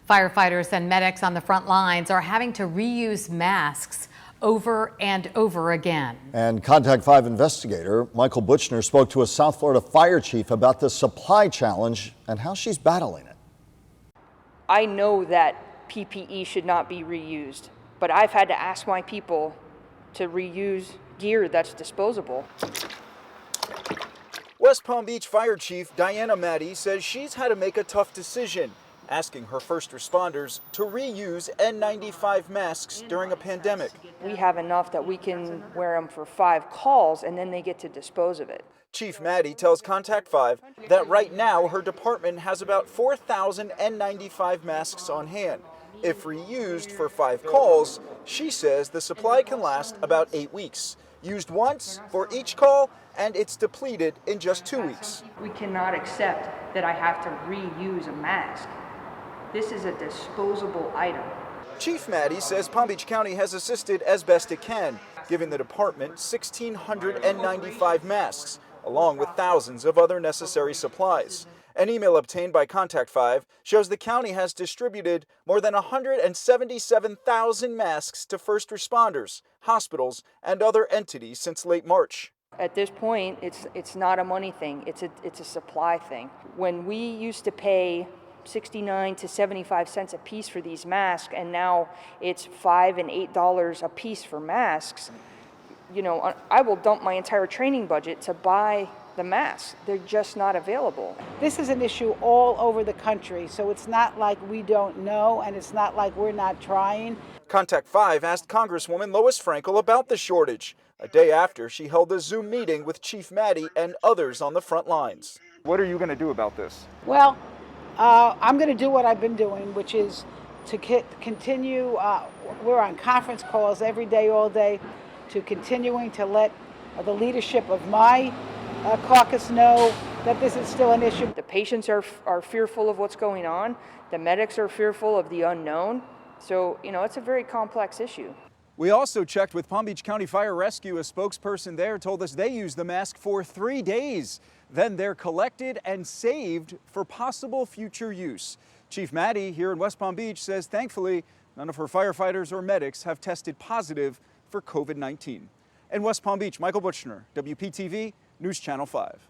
Firefighters and medics on the front lines are having to reuse masks over and over again. And Contact 5 investigator Michael Butchner spoke to a South Florida fire chief about the supply challenge and how she's battling it. I know that PPE should not be reused, but I've had to ask my people to reuse gear that's disposable. West Palm Beach Fire Chief Diana Maddie says she's had to make a tough decision, asking her first responders to reuse N95 masks during a pandemic. We have enough that we can wear them for 5 calls and then they get to dispose of it. Chief Maddie tells Contact 5 that right now her department has about 4,000 N95 masks on hand. If reused for 5 calls, she says the supply can last about 8 weeks. Used once for each call, and it's depleted in just 2 weeks. We cannot accept that I have to reuse a mask. This is a disposable item. Chief Maddie says Palm Beach County has assisted as best it can, giving the department 1,600 N95 masks, along with thousands of other necessary supplies. An email obtained by Contact 5 shows the county has distributed more than 177,000 masks to first responders, hospitals, and other entities since late March. At this point, it's not a money thing, it's a supply thing. When we used to pay 69 to 75 cents a piece for these masks, and now it's $5 and $8 a piece for masks, you know, I will dump my entire training budget to buy the masks. They're just not available. This is an issue all over the country, so it's not like we don't know, and it's not like we're not trying. Contact 5 asked Congresswoman Lois Frankel about the shortage, a day after she held a Zoom meeting with Chief Maddie and others on the front lines. What are you going to do about this? Well, I'm going to do what I've been doing, which is to continue. We're on conference calls every day, all day, to continuing to let the leadership of my caucus know that this is still an issue. The patients are fearful of what's going on. The medics are fearful of the unknown. So, you know, it's a very complex issue. We also checked with Palm Beach County Fire Rescue. A spokesperson there told us they use the mask for 3 days. Then they're collected and saved for possible future use. Chief Maddie here in West Palm Beach says thankfully none of her firefighters or medics have tested positive for COVID-19. In West Palm Beach, Michael Butchner, WPTV News Channel 5.